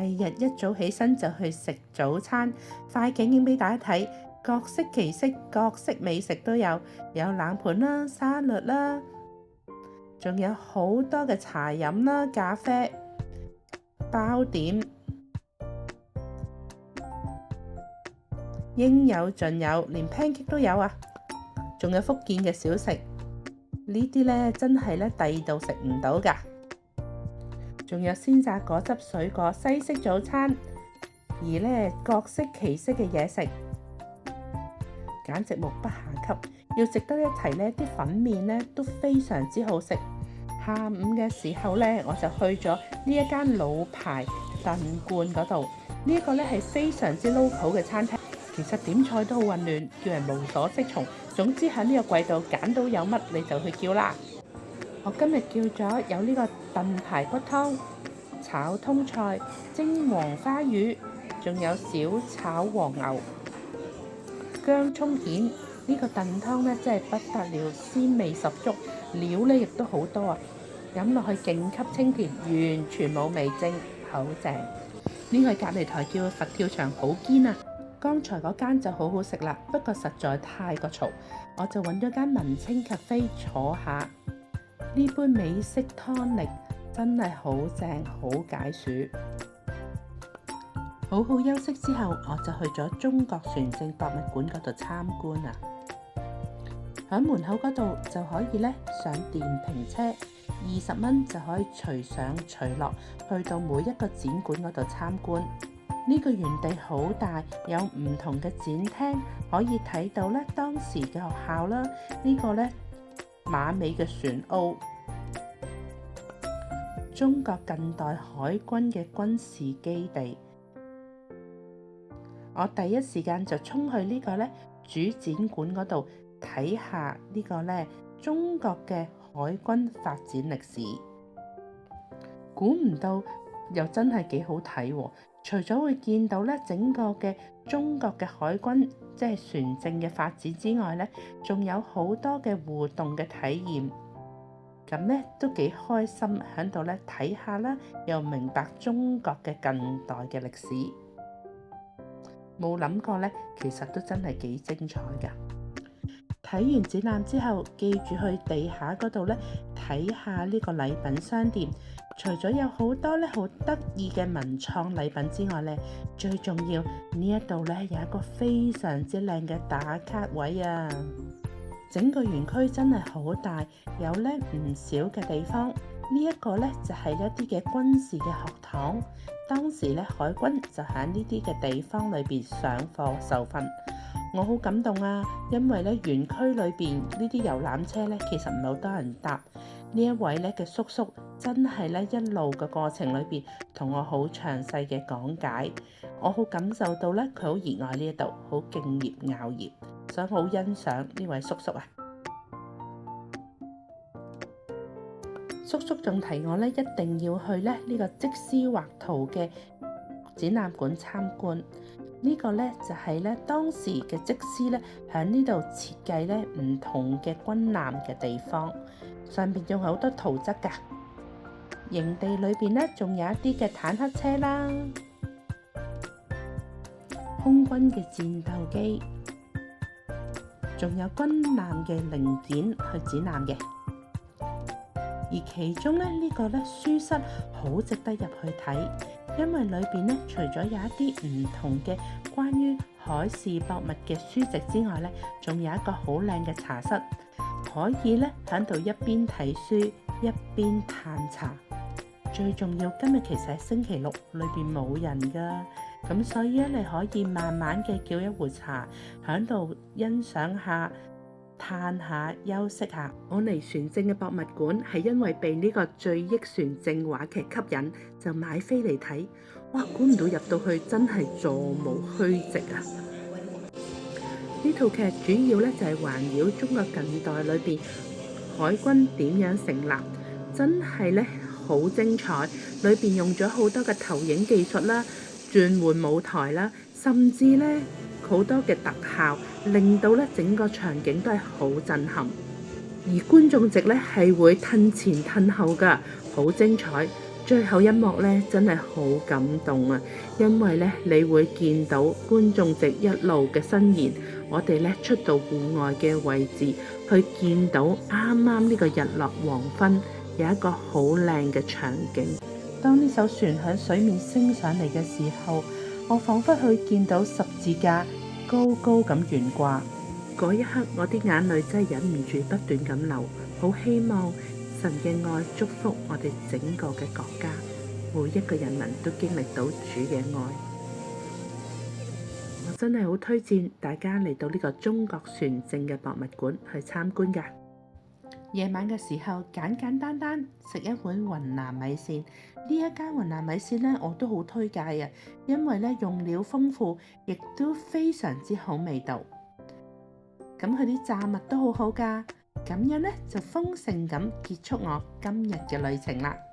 二日一早起身就去食早餐，快景影俾大家睇，各式其式，各式美食都有冷盤啦、沙律啦，仲有好多嘅茶飲啦、咖啡、包點，應有盡有，連 pancake 都有啊！仲有福建嘅小食，呢啲呢真係呢第二度食唔到㗎。仲有鮮榨果汁水果西式早餐，而呢各式其式嘅嘢食，簡直目不暇給。要食得一齊呢啲粉麵呢都非常之好食。下午嘅時候呢，我就去咗呢一間老牌燉罐嗰度。呢一個呢係非常之 local 嘅餐廳。其實點菜都好混亂，叫人無所適從。總之喺呢個櫃度揀到有乜你就去叫啦。我今日叫咗有呢個燉排骨湯、炒通菜、蒸黃花魚，仲有小炒黃牛、薑葱蜆。呢個燉湯呢真係不得了，鮮味十足，料呢亦都好多啊！飲落去勁級清甜，完全冇味精，好正。呢個隔離台叫佛跳牆，好堅啊！剛才嗰間就好好食啦，不過實在太過嘈，我就揾咗間文青咖啡坐下。呢杯美式湯力真係好正，好解暑。好好休息之後，我就去咗中國船政博物館嗰度參觀啊。喺門口嗰度就可以上電瓶車，20蚊就可以隨上隨落，去到每一個展館嗰度參觀。呢個園地好大，有唔同嘅展廳，可以睇到當時嘅學校啦。呢個馬尾嘅船澳，中國近代海軍嘅軍事基地。我第一時間就衝去呢個主展館嗰度睇下呢個中國嘅海軍發展歷史。估唔到又真係幾好睇喎！除咗會見到整個嘅中國嘅海軍即係船政嘅發展之外仲有好多嘅互動嘅體驗，咁都幾開心喺度睇下啦，又明白中國嘅近代嘅歷史。冇諗過其實都真係幾精彩㗎。睇完展覽之後，記住去地下嗰度睇下呢個禮品商店。除咗有好多好得意嘅文創禮品之外最重要呢一度有一個非常之靚嘅打卡位啊！整個園區真係好大，有唔少嘅地方。呢一個就係一啲嘅軍事嘅學堂，當時海軍就喺呢啲嘅地方裏邊上課受訓。我好感動啊，因為園區裏邊呢啲遊覽車其實唔係好多人搭。呢一位嘅叔叔真係一路嘅過程裏邊同我好詳細嘅講解，我好感受到佢好熱愛呢一度，好敬業樂業，所以好欣賞呢位叔叔啊。叔叔仲提我一定要去呢個即師畫圖嘅展覽館參觀。呢個就係當時嘅即師喺呢度設計唔同嘅軍艦嘅地方，上邊仲有好多圖則㗎。營地裏邊仲有一啲嘅坦克車啦，空軍嘅戰鬥機，仲有軍艦嘅零件去展覽嘅。而其中呢個書室好值得入去睇，因為裏邊除咗有一啲唔同嘅關於海事博物嘅書籍之外仲有一個好靚嘅茶室，可以喺度一邊睇書一邊嘆茶。最重要，今日其實係星期六，裏邊冇人噶，咁所以你可以慢慢嘅叫一壺茶，喺度欣賞下、嘆下、休息下。我嚟船政嘅博物館係因為被呢個《醉憶船政》話劇吸引，就買飛嚟睇。哇！估唔到入到去真係座無虛席啊！呢套劇主要就係環繞中國近代裏邊海軍點樣成立，真係好精彩。裏邊用咗好多嘅投影技術啦、轉換舞台啦，甚至好多嘅特效，令到整個場景都係好震撼。而觀眾席係會褪前褪後噶，好精彩。最後一幕呢，真係好感動啊！因為呢，你會見到觀眾席一路嘅伸延，我哋呢出到戶外嘅位置，去見到啱啱呢個日落黃昏，有一個好靚嘅場景。當呢艘船喺水面升上嚟嘅時候，我彷彿去見到十字架高高咁懸掛。嗰一刻，我啲眼淚真係忍唔住不斷咁流，好希望神嘅愛祝福我哋整個嘅國家，每一個人民都經歷到主嘅愛。我真係好推薦大家嚟到呢個中國船政嘅博物館去參觀㗎。夜晚嘅時候，簡簡單單食一碗雲南米線。呢一間雲南米線呢，我都好推介啊，因為呢用料豐富，亦都非常之好味道。咁佢啲炸物都好好㗎。咁樣呢，就豐盛咁結束我今日嘅旅程啦〜